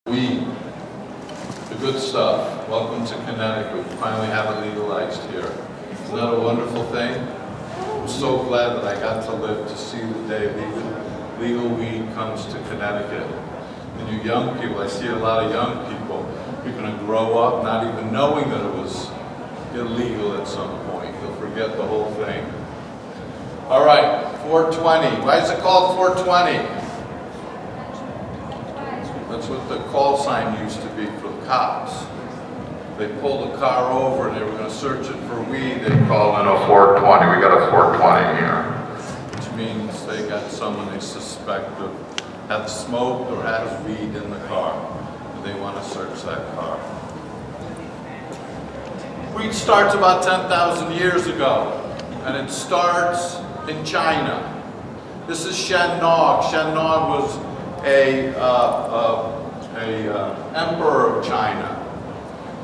Weed, the good stuff. Welcome to Connecticut. We finally have it legalized here. Isn't that a wonderful thing? I'm so glad that I got to live to see the day legal weed comes to Connecticut. And you young people, I see a lot of young people, you're going to grow up not even knowing that it was illegal at some point. You'll forget the whole thing. All right, 420. Why is it called 420? That's what the call sign used to be for the cops. They pulled a car over and they were going to search it for weed. They called in a 420. We got a 420 here. Which means they got someone they suspect of had smoked or has weed in the car. And they want to search that car. Weed starts about 10,000 years ago. And it starts in China. This is Shen Nog. Shen Nog was a emperor of China,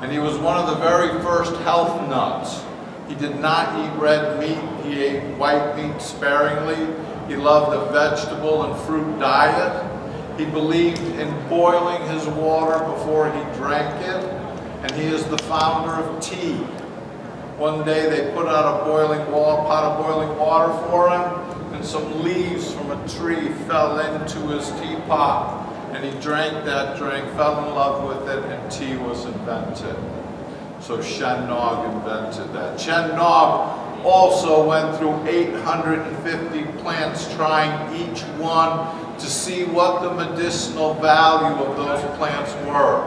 and he was one of the very first health nuts. He did not eat red meat. He ate white meat sparingly. He loved a vegetable and fruit diet. He believed in boiling his water before he drank it, and he is the founder of tea. One day they put out a pot of boiling water for him, and some leaves from a tree fell into his teapot, and he drank that drink, fell in love with it, and tea was invented. So Shen Nog invented that. Shen Nog also went through 850 plants, trying each one to see what the medicinal value of those plants were.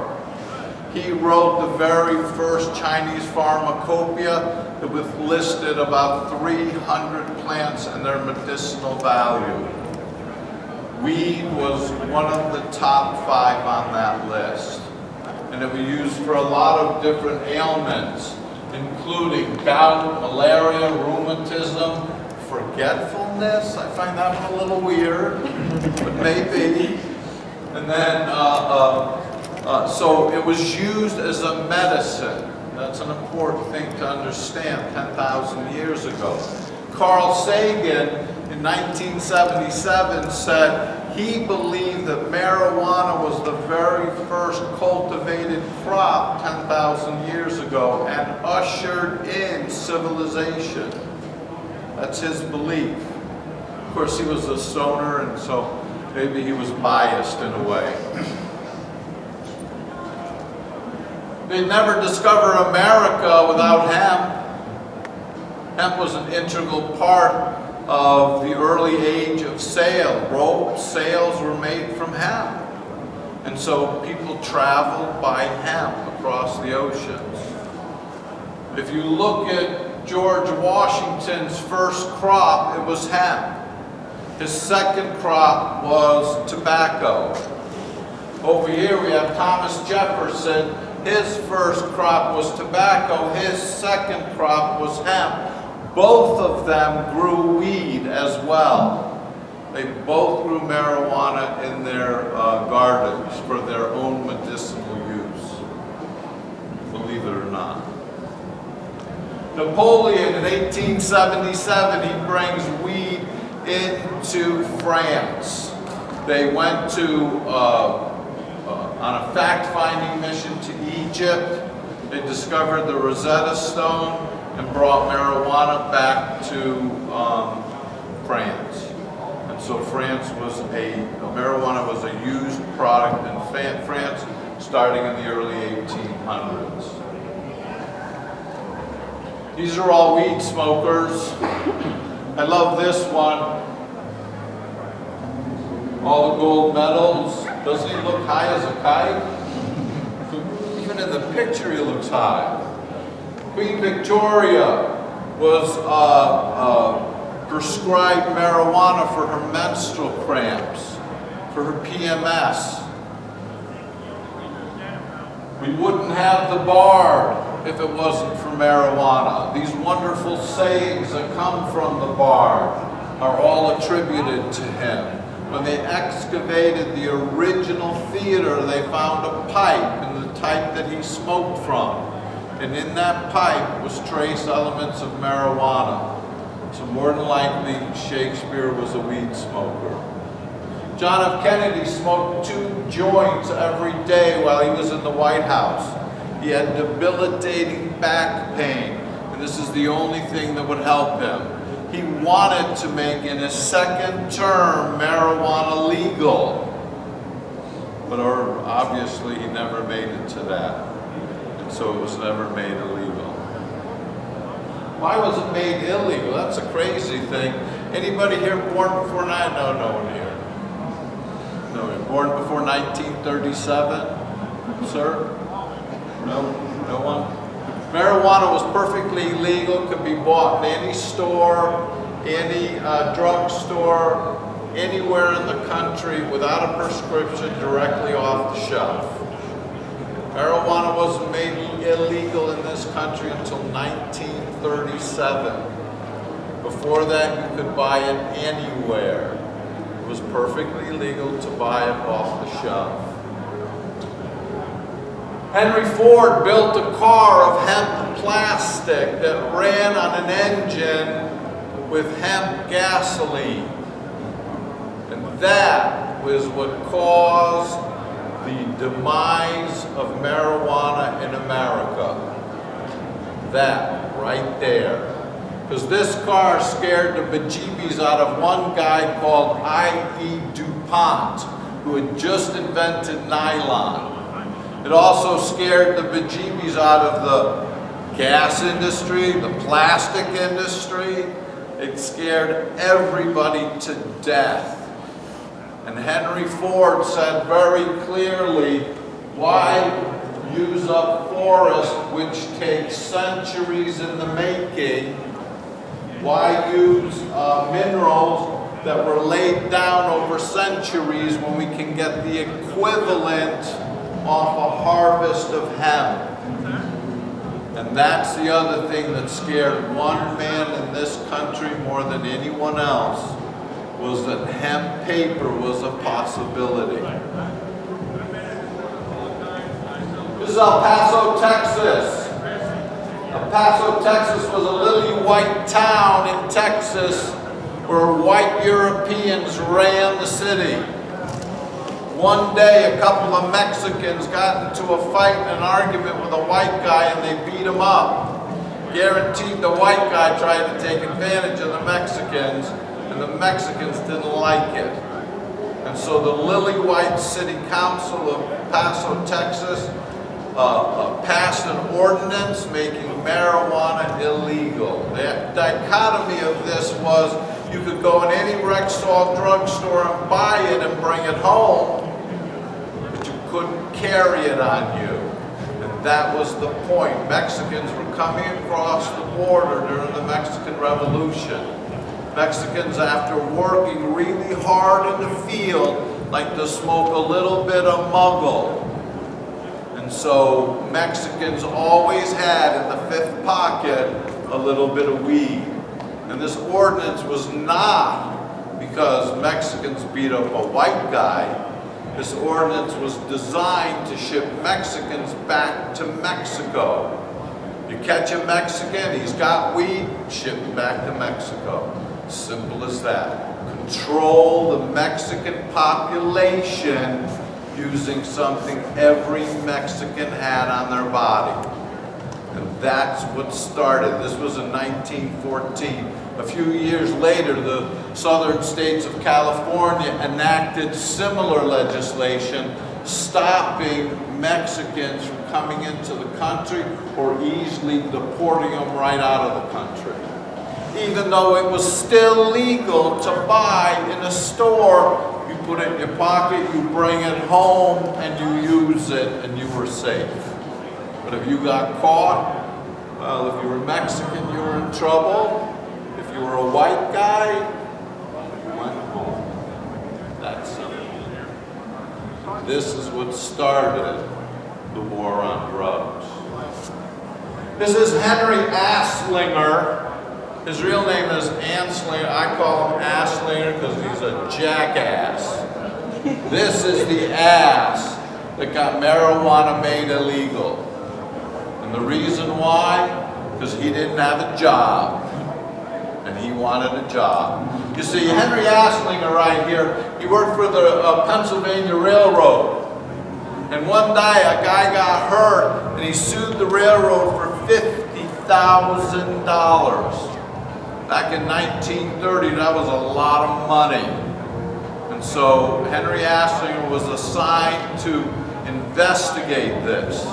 He wrote the very first Chinese pharmacopoeia that was listed about 300 plants and their medicinal value. Weed was one of the top 5 on that list. And it was used for a lot of different ailments, including gout, malaria, rheumatism, forgetfulness. I find that one a little weird, but maybe. And then, so it was used as a medicine. That's an important thing to understand 10,000 years ago. Carl Sagan in 1977 said he believed that marijuana was the very first cultivated crop 10,000 years ago and ushered in civilization. That's his belief. Of course, he was a stoner, and so maybe he was biased in a way. They'd never discover America without hemp. Hemp was an integral part of the early age of sail. Rope sails were made from hemp. And so people traveled by hemp across the oceans. If you look at George Washington's first crop, it was hemp. His second crop was tobacco. Over here we have Thomas Jefferson. His first crop was tobacco, his second crop was hemp. Both of them grew weed as well. They both grew marijuana in their gardens for their own medicinal use, believe it or not. Napoleon in 1877, he brings weed into France. They went to on a fact-finding mission to Egypt. They discovered the Rosetta Stone and brought marijuana back to France. And so marijuana was a used product in France starting in the early 1800s. These are all weed smokers. I love this one. All the gold medals. Doesn't he look high as a kite? Even in the picture he looks high. Queen Victoria was prescribed marijuana for her menstrual cramps, for her PMS. We wouldn't have the Bard if it wasn't for marijuana. These wonderful sayings that come from the Bard are all attributed to him. When they excavated the original theater, they found a pipe, and the type that he smoked from. And in that pipe was trace elements of marijuana. So more than likely, Shakespeare was a weed smoker. John F. Kennedy smoked 2 joints every day while he was in the White House. He had debilitating back pain, and this is the only thing that would help him. He wanted to make in his second term marijuana legal, but obviously he never made it to that, and so it was never made illegal. Why was it made illegal? That's a crazy thing. Anybody here born before no one here. No, born before 1937, sir? No one? Marijuana was perfectly legal, could be bought in any store, any drug store, anywhere in the country without a prescription, directly off the shelf. Marijuana wasn't made illegal in this country until 1937. Before that, you could buy it anywhere. It was perfectly legal to buy it off the shelf. Henry Ford built a car of hemp plastic that ran on an engine with hemp gasoline. And that was what caused the demise of marijuana in America. That right there. Because this car scared the bejeebies out of one guy called I.E. DuPont, who had just invented nylon. It also scared the bejeebies out of the gas industry, the plastic industry. It scared everybody to death. And Henry Ford said very clearly, why use up forest which takes centuries in the making? Why use minerals that were laid down over centuries when we can get the equivalent off a harvest of hemp? And that's the other thing that scared one man in this country more than anyone else, was that hemp paper was a possibility. This is El Paso, Texas. El Paso, Texas was a lily white town in Texas where white Europeans ran the city. One day, a couple of Mexicans got into a fight and an argument with a white guy and they beat him up. Guaranteed the white guy tried to take advantage of the Mexicans, and the Mexicans didn't like it. And so the Lily White City Council of Paso, Texas passed an ordinance making marijuana illegal. The dichotomy of this was you could go in any Rexall drugstore and buy it and bring it home, but you couldn't carry it on you. And that was the point. Mexicans were coming across the border during the Mexican Revolution. Mexicans, after working really hard in the field, like to smoke a little bit of muggle. And so Mexicans always had in the fifth pocket a little bit of weed. And this ordinance was not because Mexicans beat up a white guy. This ordinance was designed to ship Mexicans back to Mexico. You catch a Mexican, he's got weed, ship him back to Mexico. Simple as that. Control the Mexican population using something every Mexican had on their body. And that's what started. This was in 1914. A few years later, the southern states of California enacted similar legislation stopping Mexicans from coming into the country or easily deporting them right out of the country. Even though it was still legal to buy in a store, you put it in your pocket, you bring it home, and you use it, and you were safe. But if you got caught, well, if you were Mexican, you were in trouble. If you were a white guy, you went home. That's simple. This is what started the war on drugs. This is Henry Asslinger. His real name is Anslinger. I call him Asslinger because he's a jackass. This is the ass that got marijuana made illegal. And the reason why? Because he didn't have a job. And he wanted a job. You see, Henry Asslinger right here, he worked for the Pennsylvania Railroad. And one day a guy got hurt and he sued the railroad for $50,000. Back in 1930, that was a lot of money. And so Henry Asslinger was assigned to investigate this.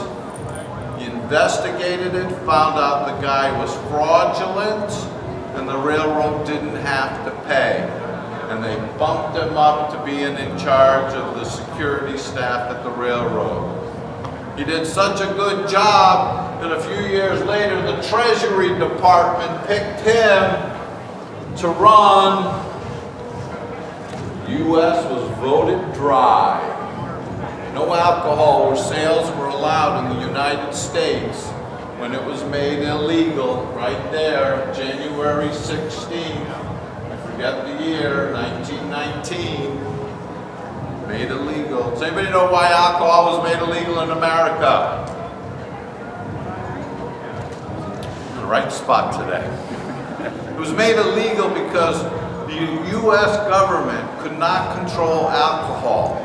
He investigated it, found out the guy was fraudulent, and the railroad didn't have to pay. And they bumped him up to being in charge of the security staff at the railroad. He did such a good job that a few years later, the Treasury Department picked him to run. The U.S. was voted dry. No alcohol or sales were allowed in the United States when it was made illegal right there, January 16th. I forget the year, 1919, made illegal. Does anybody know why alcohol was made illegal in America? In the right spot today. It was made illegal because the U.S. government could not control alcohol.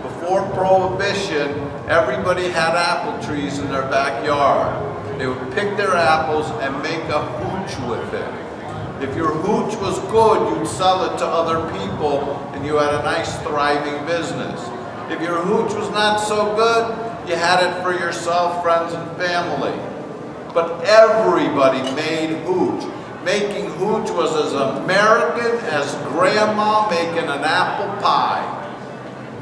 Before Prohibition, everybody had apple trees in their backyard. They would pick their apples and make a hooch with it. If your hooch was good, you'd sell it to other people and you had a nice thriving business. If your hooch was not so good, you had it for yourself, friends, and family. But everybody made hooch. Making hooch was as American as grandma making an apple pie.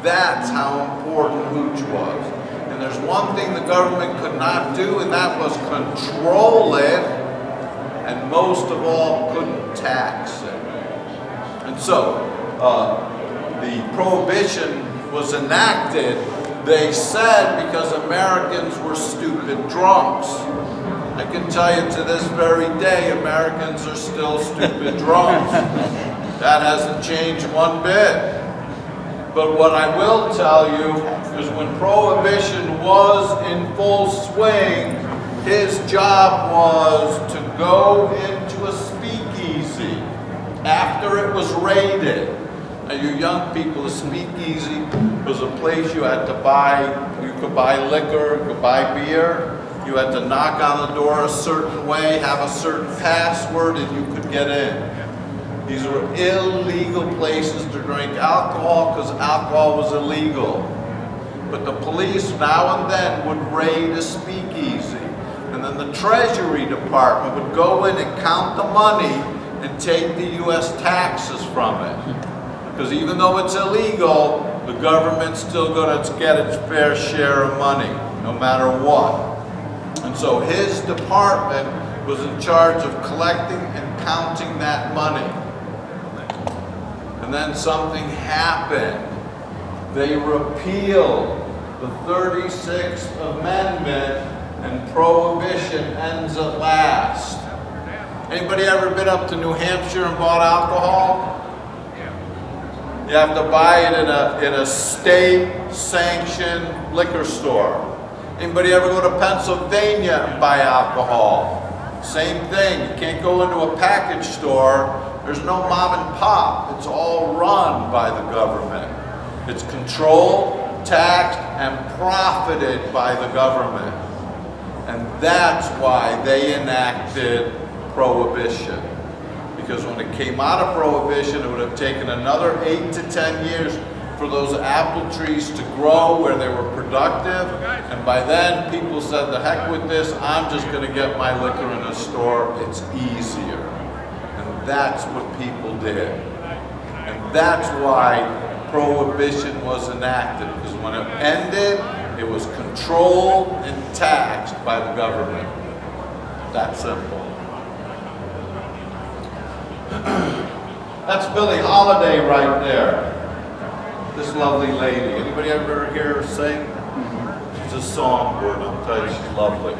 That's how important hooch was. And there's one thing the government could not do, and that was control it, and most of all, couldn't tax it. And so, the Prohibition was enacted, they said, because Americans were stupid drunks. I can tell you to this very day, Americans are still stupid drunks. That hasn't changed one bit. But what I will tell you is when Prohibition was in full swing, his job was to go into a speakeasy after it was raided. Now you young people, a speakeasy was a place you had to buy, you could buy liquor, you could buy beer. You had to knock on the door a certain way, have a certain password, and you could get in. These were illegal places to drink alcohol because alcohol was illegal. But the police now and then would raid a speakeasy. And then the Treasury Department would go in and count the money and take the U.S. taxes from it. Because even though it's illegal, the government's still going to get its fair share of money, no matter what. And so his department was in charge of collecting and counting that money. And then something happened. They repealed the 36th Amendment and Prohibition ends at last. Anybody ever been up to New Hampshire and bought alcohol? You have to buy it in a state-sanctioned liquor store. Anybody ever go to Pennsylvania and buy alcohol? Same thing, you can't go into a package store. There's no mom and pop. It's all run by the government. It's controlled, taxed, and profited by the government. And that's why they enacted Prohibition. Because when it came out of Prohibition, it would have taken another 8 to 10 years for those apple trees to grow where they were productive. And by then, people said, the heck with this, I'm just going to get my liquor in a store. It's easier. And that's what people did. And that's why Prohibition was enacted. Because when it ended, it was controlled and taxed by the government. That simple. That's Billie Holiday right there. This lovely lady. Anybody ever hear her sing? She's a songbird, I'll tell you, she's lovely.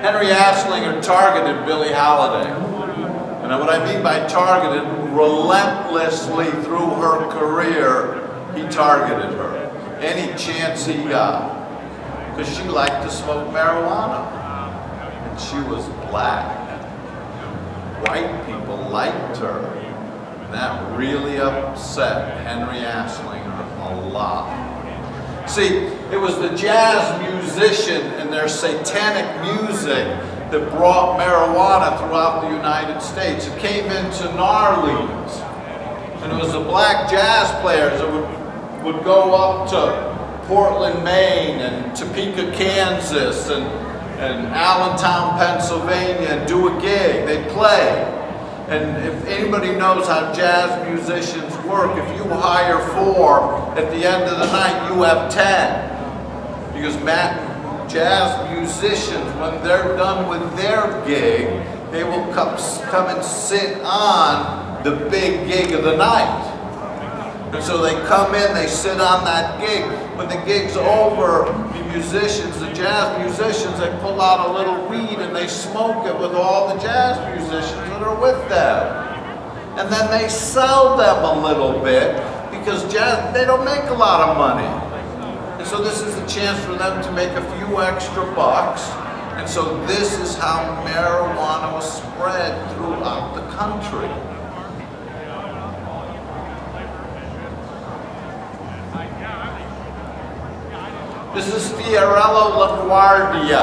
Henry Asslinger targeted Billie Holiday. And what I mean by targeted, relentlessly through her career, he targeted her. Any chance he got. Because she liked to smoke marijuana. And she was black. White people liked her. And that really upset Henry Aslinger a lot. See, it was the jazz musician and their satanic music that brought marijuana throughout the United States. It came into New Orleans. And it was the black jazz players that would go up to Portland, Maine, and Topeka, Kansas, and Allentown, Pennsylvania, and do a gig. They'd play. And if anybody knows how jazz musicians work, if you hire 4, at the end of the night you have 10. Because jazz musicians, when they're done with their gig, they will come and sit on the big gig of the night. And so they come in, they sit on that gig. When the gig's over, the jazz musicians, they pull out a little weed and they smoke it with all the jazz musicians that are with them. And then they sell them a little bit because jazz, they don't make a lot of money. And so this is a chance for them to make a few extra bucks. And so this is how marijuana was spread throughout the country. This is Fiorello LaGuardia.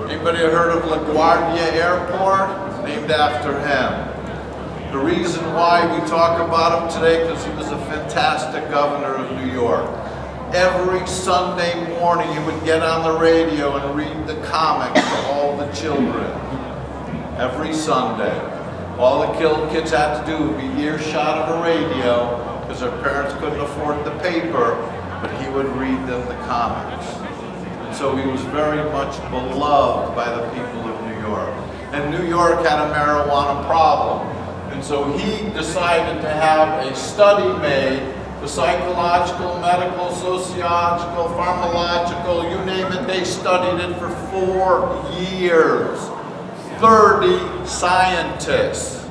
Anybody heard of LaGuardia Airport? It's named after him. The reason why we talk about him today, because he was a fantastic governor of New York. Every Sunday morning he would get on the radio and read the comics to all the children. Every Sunday. All the kids had to do would be earshot of a radio because their parents couldn't afford the paper, but he would read them the comics. And so he was very much beloved by the people of New York. And New York had a marijuana problem. And so he decided to have a study made, the psychological, medical, sociological, pharmacological, you name it, they studied it for 4 years. 30 scientists.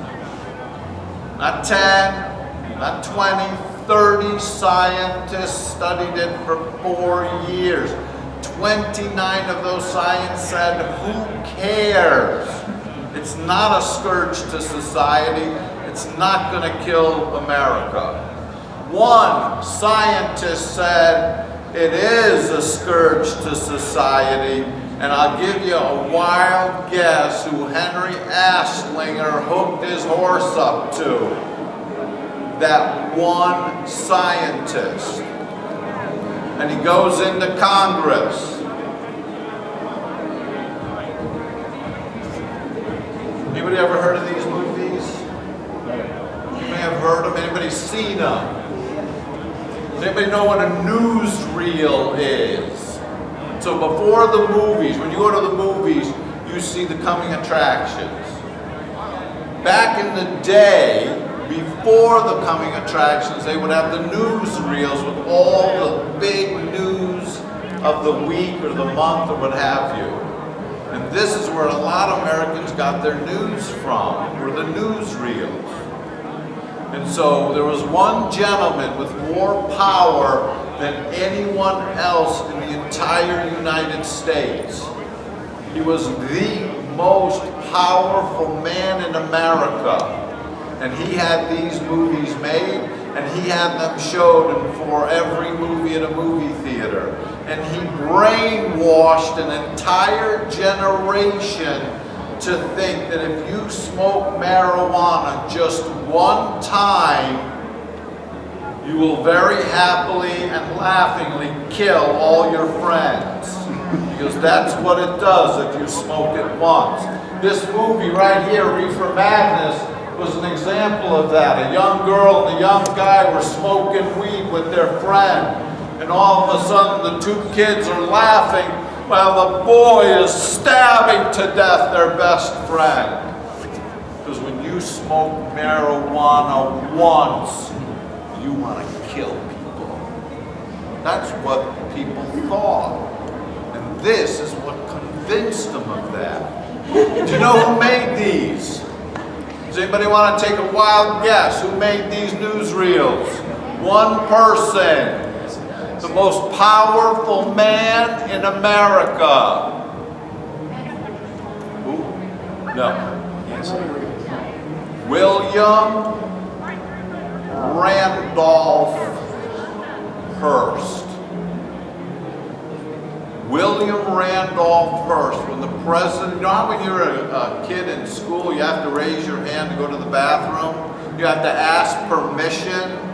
Not 10, not 20, 30 scientists studied it for 4 years. 29 of those scientists said, who cares? It's not a scourge to society. It's not going to kill America. One scientist said, it is a scourge to society, and I'll give you a wild guess who Henry Aslinger hooked his horse up to. That one scientist. And he goes into Congress. Anybody ever heard of these movies? You may have heard them. Anybody seen them? Does anybody know what a newsreel is? So before the movies, when you go to the movies, you see the coming attractions. Back in the day, before the coming attractions, they would have the newsreels with all the big news of the week or the month or what have you. And this is where a lot of Americans got their news from, were the newsreels. And so there was one gentleman with more power than anyone else in the entire United States. He was the most powerful man in America. And he had these movies made, and he had them showed for every movie at a movie theater. And he brainwashed an entire generation to think that if you smoke marijuana just one time, you will very happily and laughingly kill all your friends. Because that's what it does if you smoke it once. This movie right here, Reefer Madness, was an example of that. A young girl and a young guy were smoking weed with their friend. And all of a sudden the 2 kids are laughing while the boy is stabbing to death their best friend. Because when you smoke marijuana once, you want to kill people. That's what people thought. And this is what convinced them of that. Do you know who made these? Does anybody want to take a wild guess who made these newsreels? One person. The most powerful man in America. Who? No. William Randolph Hearst. William Randolph Hearst, when the president, you know how when you're a kid in school, you have to raise your hand to go to the bathroom? You have to ask permission.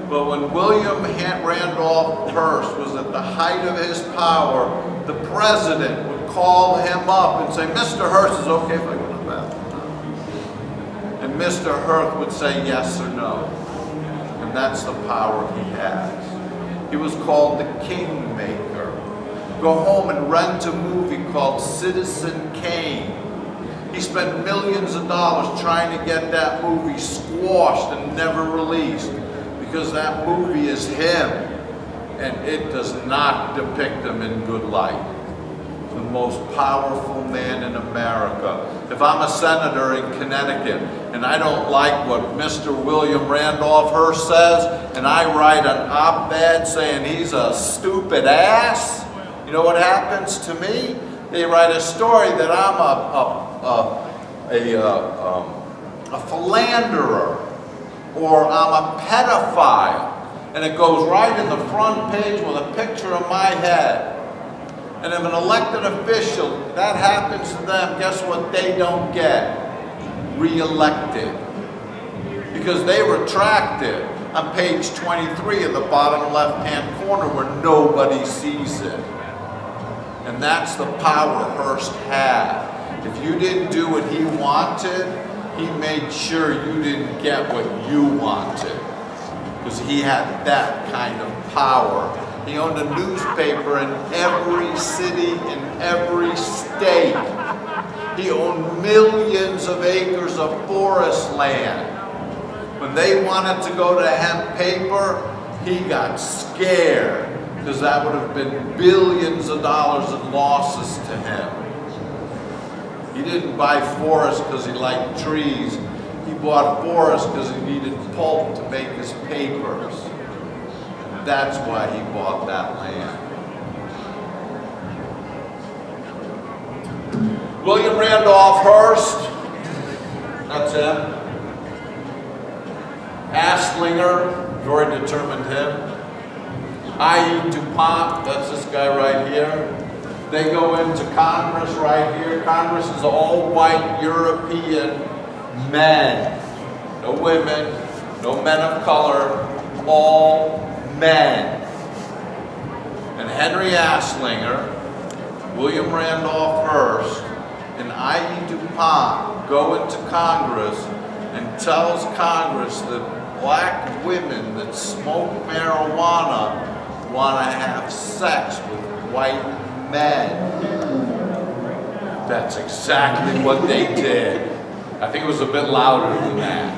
But when William Randolph Hearst was at the height of his power, the president would call him up and say, Mr. Hearst, is it okay if I go to the bathroom? And Mr. Hearst would say yes or no. And that's the power he has. He was called the Kingmaker. Go home and rent a movie called Citizen Kane. He spent millions of dollars trying to get that movie squashed and never released because that movie is him and it does not depict him in good light. The most powerful man in America. If I'm a senator in Connecticut and I don't like what Mr. William Randolph Hearst says and I write an op-ed saying he's a stupid ass, you know what happens to me? They write a story that I'm a philanderer or I'm a pedophile. And it goes right in the front page with a picture of my head. And if an elected official, that happens to them, guess what they don't get? Re-elected. Because they retracted on page 23 in the bottom left-hand corner where nobody sees it. And that's the power Hearst had. If you didn't do what he wanted, he made sure you didn't get what you wanted. Because he had that kind of power. He owned a newspaper in every city, in every state. He owned millions of acres of forest land. When they wanted to go to hemp paper, he got scared because that would have been billions of dollars in losses to him. He didn't buy forest because he liked trees. He bought forest because he needed pulp to make his papers. That's why he bought that land. William Randolph Hearst, that's him. Asslinger, very determined him. I.E. DuPont, that's this guy right here. They go into Congress right here. Congress is all white European men. No women, no men of color, all men. And Henry Asslinger, William Randolph Hearst, and I.E. DuPont go into Congress and tells Congress that black women that smoke marijuana want to have sex with white men. That's exactly what they did. I think it was a bit louder than that.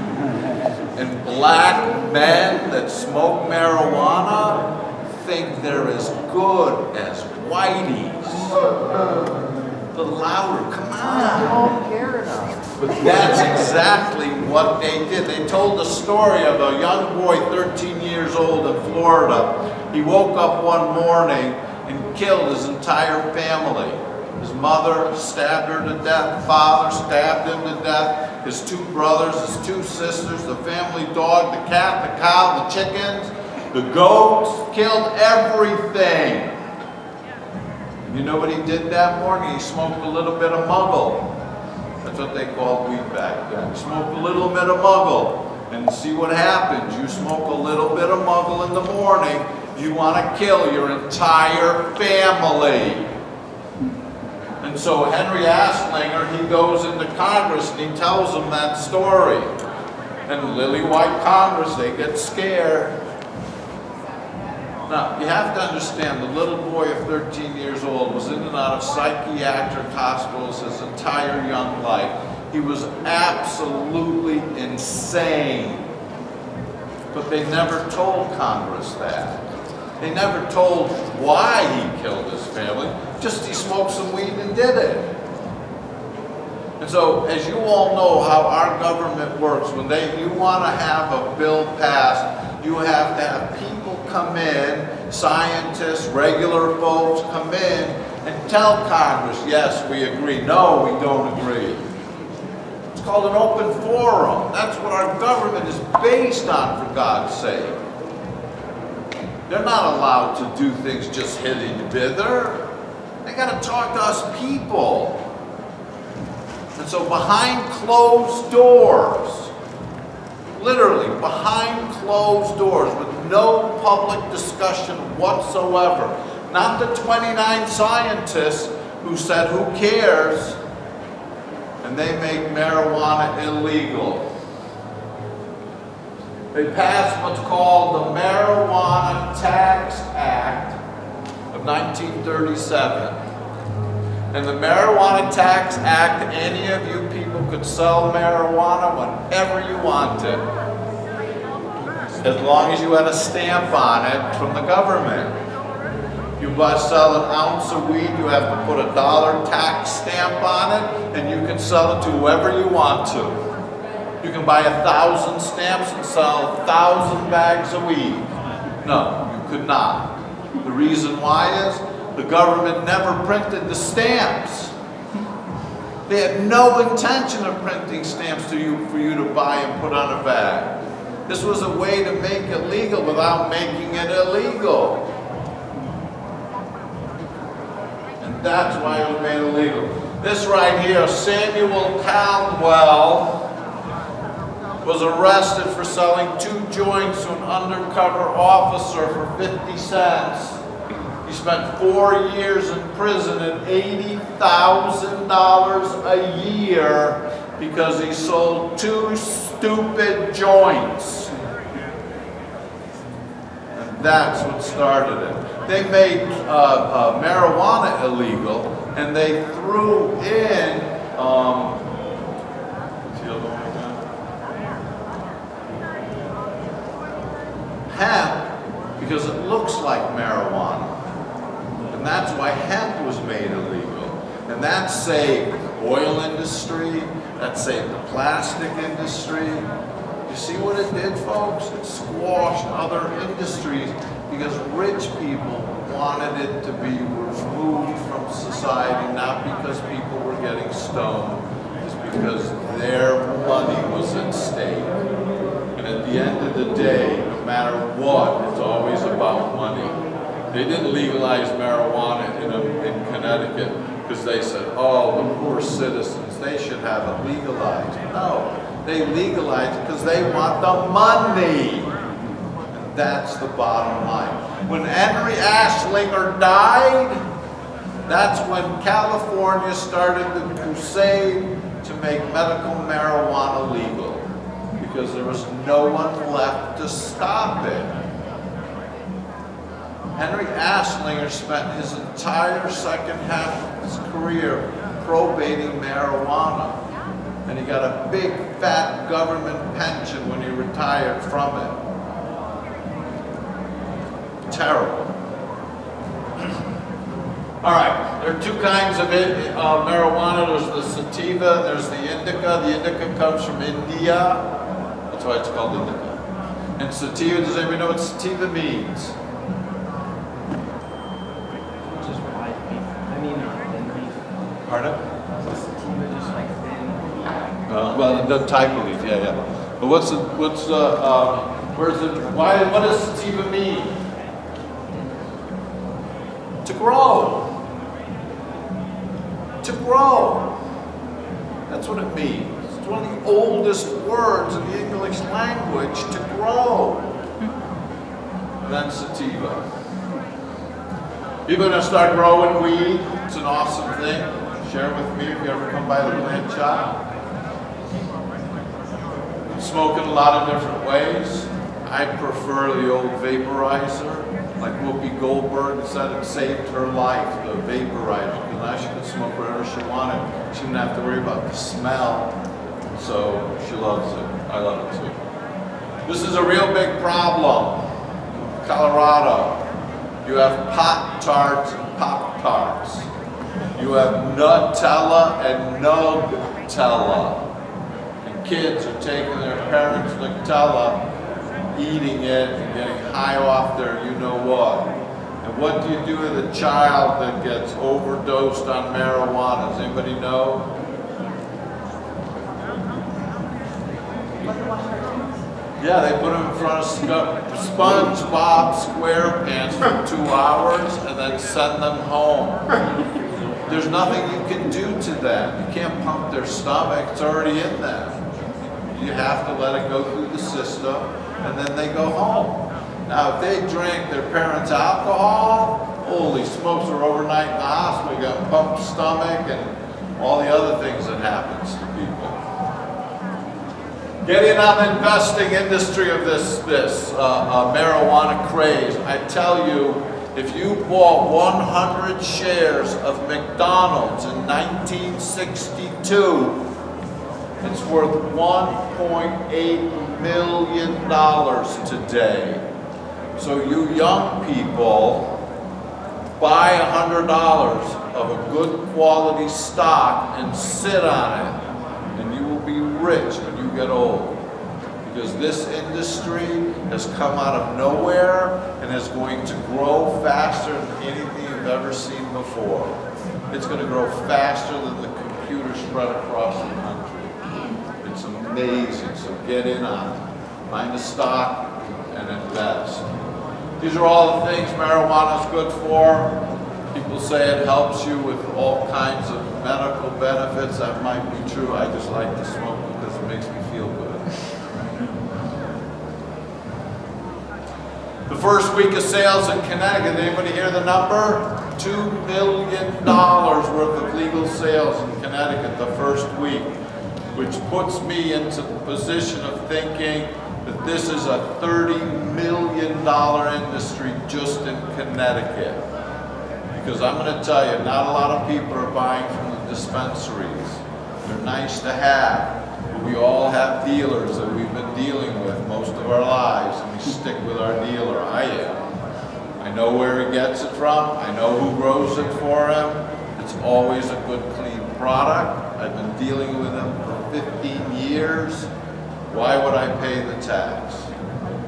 And black men that smoke marijuana think they're as good as whiteys. The louder, come on. I don't care enough. But that's exactly what they did. They told the story of a young boy, 13 years old in Florida. He woke up one morning and killed his entire family. His mother stabbed her to death, father stabbed him to death, his two brothers, his two sisters, the family dog, the cat, the cow, the chickens, the goats, killed everything. You know what he did that morning? He smoked a little bit of muggle. That's what they called weed back then. He smoked a little bit of muggle. And see what happens. You smoke a little bit of muggle in the morning, you want to kill your entire family. And so Henry Asslinger, he goes into Congress and he tells them that story. And lily white Congress, they get scared. Now, you have to understand, the little boy of 13 years old was in and out of psychiatric hospitals his entire young life. He was absolutely insane. But they never told Congress that. They never told why he killed his family, just he smoked some weed and did it. And so, as you all know how our government works, when you want to have a bill passed, you have to have people come in, scientists, regular folks come in and tell Congress, yes, we agree, no, we don't agree. It's called an open forum. That's what our government is based on, for God's sake. They're not allowed to do things just hitting bither. They got to talk to us people. And so behind closed doors, literally behind closed doors with no public discussion whatsoever, not the 29 scientists who said who cares, and they make marijuana illegal. They passed what's called the Marijuana Tax Act of 1937. And the Marijuana Tax Act, any of you people could sell marijuana whenever you wanted, as long as you had a stamp on it from the government. You sell an ounce of weed, you have to put a $1 tax stamp on it, and you can sell it to whoever you want to. You can buy 1,000 stamps and sell 1,000 bags of weed. No, you could not. The reason why is the government never printed the stamps. They had no intention of printing stamps for you to buy and put on a bag. This was a way to make it legal without making it illegal. And that's why it was made illegal. This right here, Samuel Caldwell, was arrested for selling 2 joints to an undercover officer for 50 cents. He spent 4 years in prison and $80,000 a year because he sold 2 stupid joints. And that's what started it. They made marijuana illegal, and they threw in hemp, because it looks like marijuana. And that's why hemp was made illegal. And that saved the oil industry, that saved the plastic industry. You see what it did, folks? It squashed other industries because rich people wanted it to be removed from society, not because people were getting stoned, it's because their money was at stake. And at the end of the day, no matter what, it's always about money. They didn't legalize marijuana in Connecticut because they said, oh, the poor citizens, they should have it legalized. No, they legalized it because they want the money. And that's the bottom line. When Henry Ashlinger died, that's when California started the crusade to make medical marijuana legal, because there was no one left to stop it. Henry Ashlinger spent his entire second half of his career probating marijuana, and he got a big fat government pension when he retired from it. Terrible. All right, there are 2 kinds of marijuana. There's the sativa, there's the indica. The indica comes from India. That's why it's called indica. And sativa, does anybody know what sativa means? Just white leaf. I mean, thin leaf. Pardon? Sativa just like thin. Well, the type of leaf, yeah. But what does sativa mean? To grow. To grow. That's what it means. It's one of the oldest words in the English language, to grow. That's sativa. People are going to start growing weed. It's an awesome thing. Share it with me if you ever come by the plant shop. Smoke in a lot of different ways. I prefer the old vaporizer. Like Whoopi Goldberg said, it saved her life, the vaporizer, because now she could smoke whatever she wanted. She didn't have to worry about the smell. So she loves it. I love it too. This is a real big problem. Colorado. You have Pop Tarts and Pop Tarts. You have Nutella and Nugtella. And kids are taking their parents' Nutella, eating it and getting high off their you-know-what. And what do you do with a child that gets overdosed on marijuana? Does anybody know? Yeah, they put them in front of SpongeBob SquarePants for 2 hours and then send them home. There's nothing you can do to them. You can't pump their stomach, it's already in them. You have to let it go through the system and then they go home. Now, if they drink their parents' alcohol, holy smokes, they're overnight in the hospital, you got pumped stomach and all the other things that happens to people. Get in on the investing industry of this marijuana craze. I tell you, if you bought 100 shares of McDonald's in 1962, it's worth $1.8 million today. So you young people, buy $100 of a good quality stock and sit on it, and you will be rich when you get old. Because this industry has come out of nowhere and is going to grow faster than anything you've ever seen before. It's going to grow faster than the computer spread across the country. It's amazing, so get in on it. Find a stock and invest. These are all the things marijuana is good for. People say it helps you with all kinds of medical benefits. That might be true. I just like to smoke because it makes me feel good. The first week of sales in Connecticut, anybody hear the number? $2 million worth of legal sales in Connecticut the first week, which puts me into the position of thinking that this is a $30 million industry just in Connecticut. Because I'm going to tell you, not a lot of people are buying from the dispensaries. They're nice to have. But we all have dealers that we've been dealing with most of our lives, and we stick with our dealer. I am. I know where he gets it from. I know who grows it for him. It's always a good, clean product. I've been dealing with him for 15 years. Why would I pay the tax?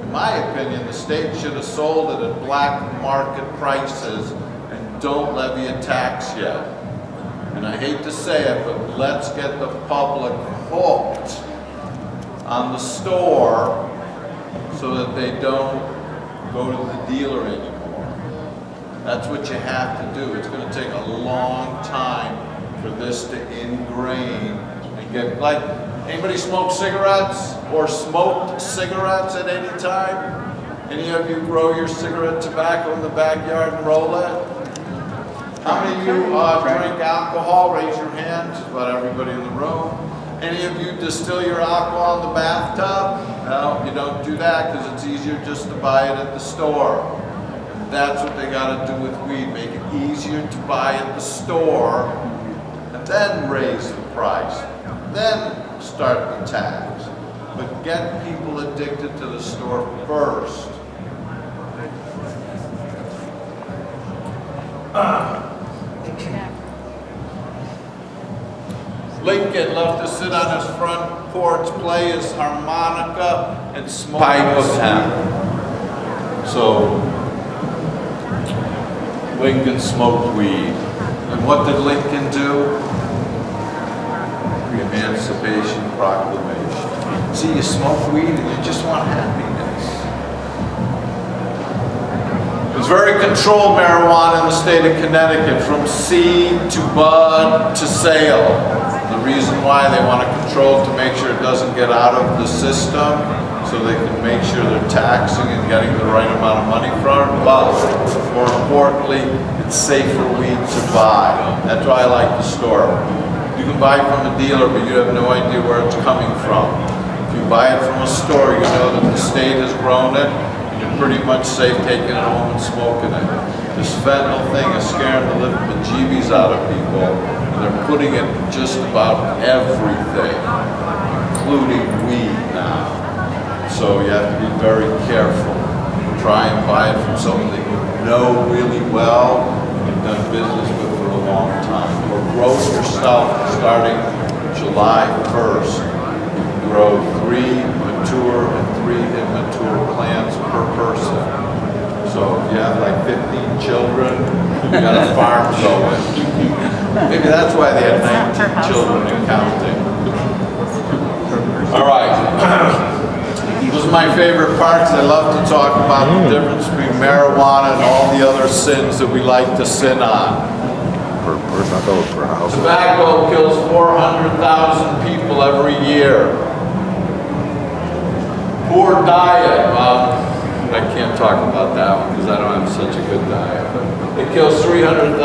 In my opinion, the state should have sold it at black market prices and don't levy a tax yet. And I hate to say it, but let's get the public hooked on the store so that they don't go to the dealer anymore. That's what you have to do. It's going to take a long time for this to ingrain and get, like, anybody smoke cigarettes or smoked cigarettes at any time? Any of you grow your cigarette tobacco in the backyard and roll it? How many of you drink alcohol? Raise your hand. Just about everybody in the room. Any of you distill your alcohol in the bathtub? No, you don't do that because it's easier just to buy it at the store. And that's what they got to do with weed. Make it easier to buy at the store and then raise the price. Then start the tax. But get people addicted to the store first. Lincoln loved to sit on his front porch, play his harmonica, and smoke a pipe of hemp. So Lincoln smoked weed. And what did Lincoln do? The Emancipation Proclamation. See, you smoke weed and you just want happiness. It's very controlled marijuana in the state of Connecticut, from seed to bud to sale. The reason why they want to control it to make sure it doesn't get out of the system, so they can make sure they're taxing and getting the right amount of money from it. But more importantly, it's safer weed to buy. That's why I like the store. You can buy from a dealer, but you have no idea where it's coming from. If you buy it from a store, you know that the state has grown it, and you're pretty much safe taking it home and smoking it. This fentanyl thing is scaring the living bejeebies out of people, and they're putting it in just about everything, including weed now. So you have to be very careful. Try and buy it from someone that you know really well and you've done business with for a long time. Or grow it yourself starting July 1st. You can grow 3 mature and 3 immature plants per person. So if you have like 15 children, you got a farm going. Maybe that's why they had 19 children and counting. All right. This is my favorite part because I love to talk about the difference between marijuana and all the other sins that we like to sin on. Per knuckles, per house. Tobacco kills 400,000 people every year. Poor diet, I can't talk about that one because I don't have such a good diet. It kills 300,000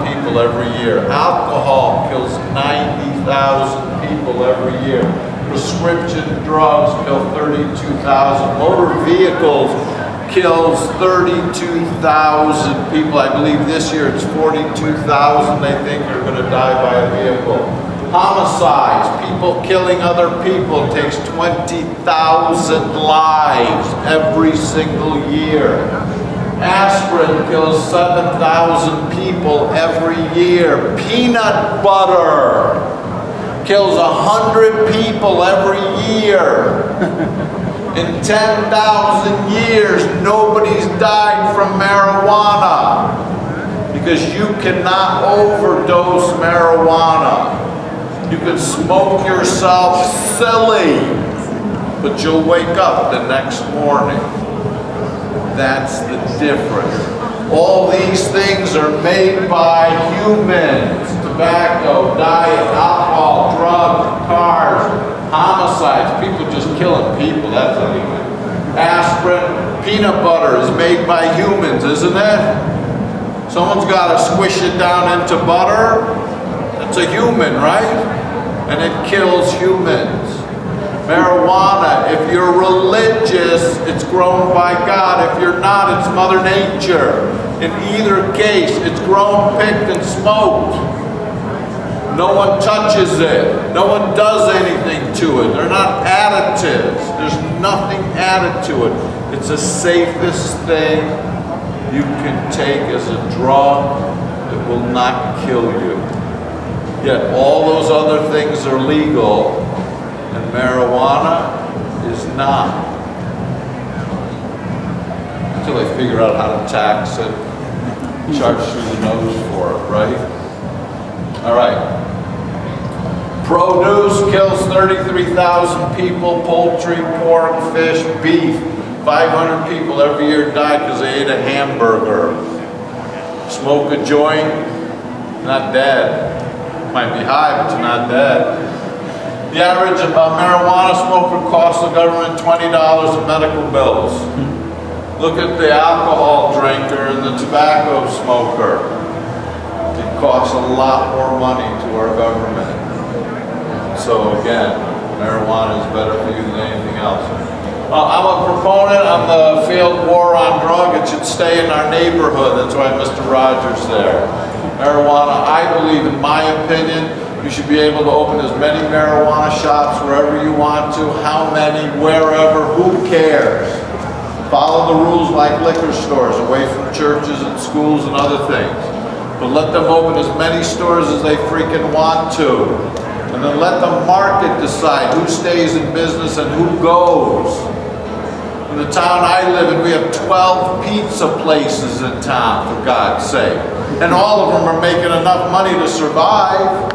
people every year. Alcohol kills 90,000 people every year. Prescription drugs kill 32,000. Motor vehicles kills 32,000 people. I believe this year it's 42,000 they think are going to die by a vehicle. Homicides, people killing other people, takes 20,000 lives every single year. Aspirin kills 7,000 people every year. Peanut butter kills 100 people every year. In 10,000 years, nobody's died from marijuana because you cannot overdose marijuana. You can smoke yourself silly, but you'll wake up the next morning. That's the difference. All these things are made by humans. Tobacco, diet, alcohol, drugs, cars, homicides, people just killing people, that's illegal. Aspirin, peanut butter is made by humans, isn't it? Someone's got to squish it down into butter. It's a human, right? And it kills humans. Marijuana, if you're religious, it's grown by God. If you're not, it's Mother Nature. In either case, it's grown, picked, and smoked. No one touches it. No one does anything to it. They're not additives. There's nothing added to it. It's the safest thing you can take as a drug that will not kill you. Yet all those other things are legal and marijuana is not. Until they figure out how to tax it, charge through the nose for it, right? All right. Produce kills 33,000 people, poultry, pork, fish, beef. 500 people every year die because they ate a hamburger. Smoke a joint, not dead. Might be high, but you're not dead. The average marijuana smoker costs the government $20 in medical bills. Look at the alcohol drinker and the tobacco smoker. It costs a lot more money to our government. So again, marijuana is better for you than anything else. I'm a proponent on the failed war on drug. It should stay in our neighborhood. That's why Mr. Rogers there. Marijuana, I believe, in my opinion, you should be able to open as many marijuana shops wherever you want to, how many, wherever, who cares? Follow the rules like liquor stores, away from churches and schools and other things. But let them open as many stores as they freaking want to. And then let the market decide who stays in business and who goes. In the town I live in, we have 12 pizza places in town, for God's sake. And all of them are making enough money to survive.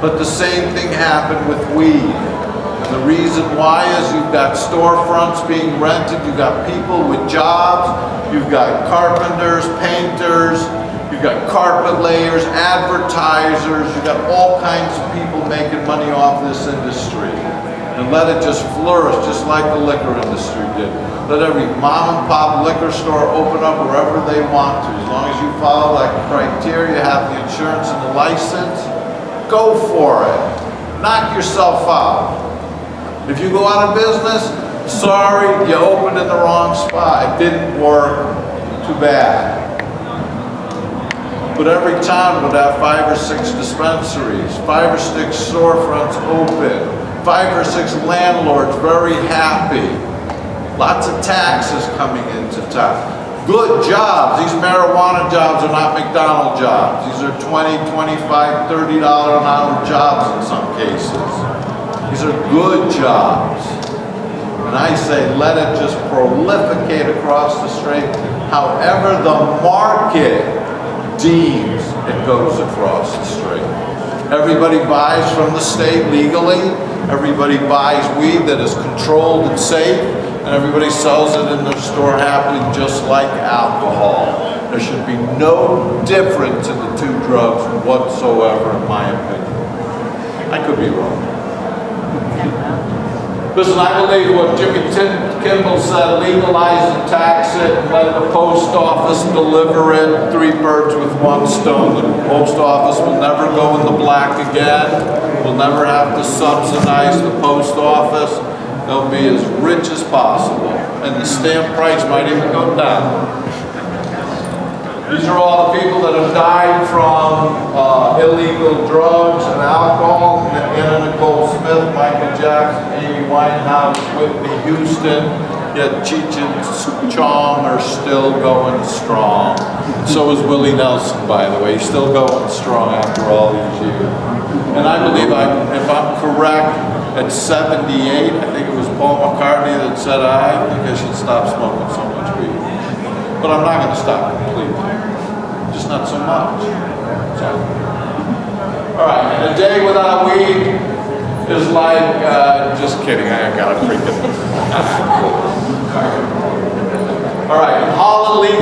But the same thing happened with weed. And the reason why is you've got storefronts being rented, you've got people with jobs, you've got carpenters, painters, you've got carpet layers, advertisers, you've got all kinds of people making money off this industry. And let it just flourish just like the liquor industry did. Let every mom and pop liquor store open up wherever they want to. As long as you follow that criteria, have the insurance and the license, go for it. Knock yourself out. If you go out of business, sorry, you opened in the wrong spot. It didn't work. Too bad. But every town would have 5 or 6 dispensaries, 5 or 6 storefronts open, 5 or 6 landlords very happy. Lots of taxes coming into town. Good jobs. These marijuana jobs are not McDonald's jobs. These are $20, $25, $30 an hour jobs in some cases. These are good jobs. And I say let it just proliferate across the street. However the market deems it goes across the street. Everybody buys from the state legally. Everybody buys weed that is controlled and safe, and everybody sells it in their store happily, just like alcohol. There should be no difference in the two drugs whatsoever, in my opinion. I could be wrong. Listen, I believe what Jimmy Kimball said, legalize and tax it, and let the post office deliver it, 3 birds with 1 stone. The post office will never go in the black again. We'll never have to subsidize the post office. They'll be as rich as possible, and the stamp price might even go down. These are all the people that have died from illegal drugs and alcohol. Anna Nicole Smith, Michael Jackson, Amy Winehouse, Whitney Houston, yet Cheech and Chong are still going strong. So is Willie Nelson, by the way. He's still going strong after all these years. And I believe, if I'm correct, at 78, I think it was Paul McCartney that said, I think I should stop smoking so much weed. But I'm not going to stop completely. Just not so much. So. All right, and a day without weed is like, just kidding, I got a freaking. All right, in Holland,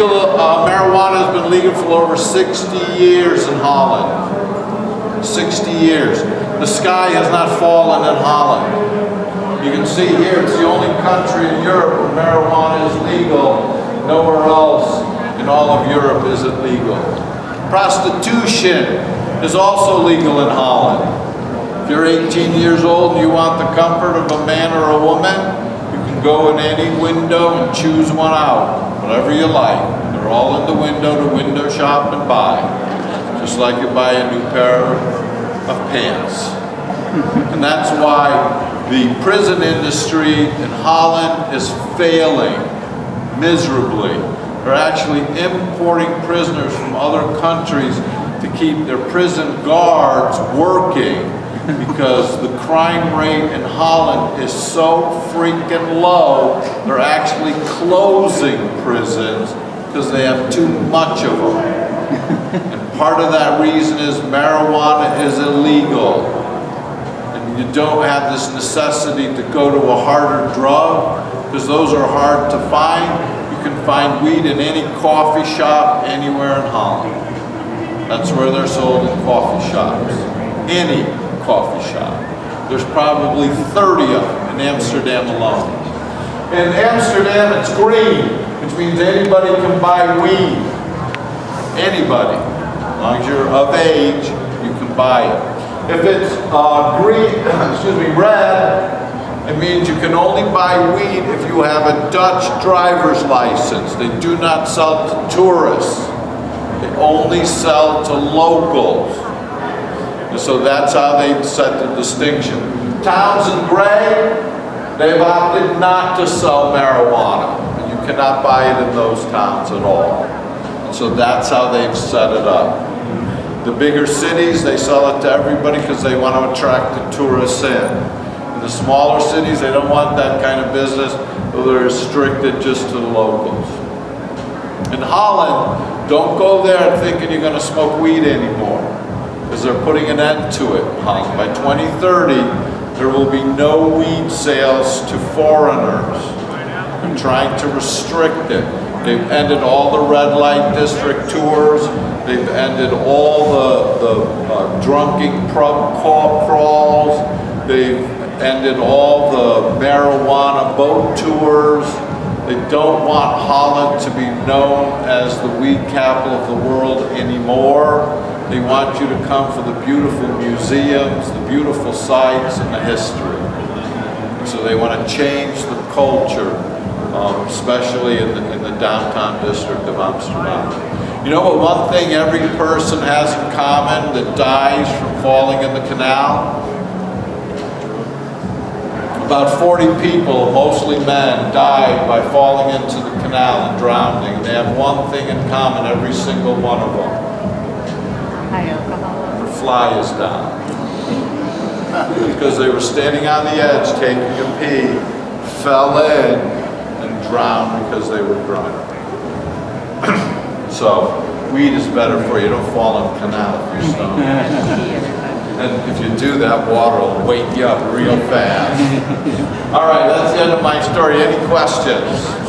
marijuana has been legal for over 60 years in Holland. 60 years. The sky has not fallen in Holland. You can see here, it's the only country in Europe where marijuana is legal. Nowhere else in all of Europe is it legal. Prostitution is also legal in Holland. If you're 18 years old and you want the comfort of a man or a woman, you can go in any window and choose one out, whatever you like. They're all in the window to window shop and buy, just like you buy a new pair of pants. And that's why the prison industry in Holland is failing miserably. They're actually importing prisoners from other countries to keep their prison guards working, because the crime rate in Holland is so freaking low, they're actually closing prisons because they have too much of them. And part of that reason is marijuana is illegal. And you don't have this necessity to go to a harder drug, because those are hard to find. You can find weed in any coffee shop anywhere in Holland. That's where they're sold, in coffee shops. Any coffee shop. There's probably 30 of them in Amsterdam alone. In Amsterdam, it's green, which means anybody can buy weed. Anybody. As long as you're of age, you can buy it. If it's red, it means you can only buy weed if you have a Dutch driver's license. They do not sell to tourists. They only sell to locals. And so that's how they set the distinction. Towns in gray, they've opted not to sell marijuana. And you cannot buy it in those towns at all. And so that's how they've set it up. The bigger cities, they sell it to everybody because they want to attract the tourists in. In the smaller cities, they don't want that kind of business, so they're restricted just to the locals. In Holland, don't go there thinking you're going to smoke weed anymore, because they're putting an end to it in Holland. By 2030, there will be no weed sales to foreigners. They're trying to restrict it. They've ended all the red light district tours. They've ended all the drunken pub crawls. They've ended all the marijuana boat tours. They don't want Holland to be known as the weed capital of the world anymore. They want you to come for the beautiful museums, the beautiful sites, and the history. So they want to change the culture, especially in the downtown district of Amsterdam. You know what one thing every person has in common that dies from falling in the canal? About 40 people, mostly men, died by falling into the canal and drowning. They have one thing in common, every single one of them. Their fly is down. Because they were standing on the edge taking a pee, fell in, and drowned because they were drunk. So, weed is better for you. Don't fall in the canal if you're stoned. And if you do that, water will wake you up real fast. All right, that's the end of my story. Any questions?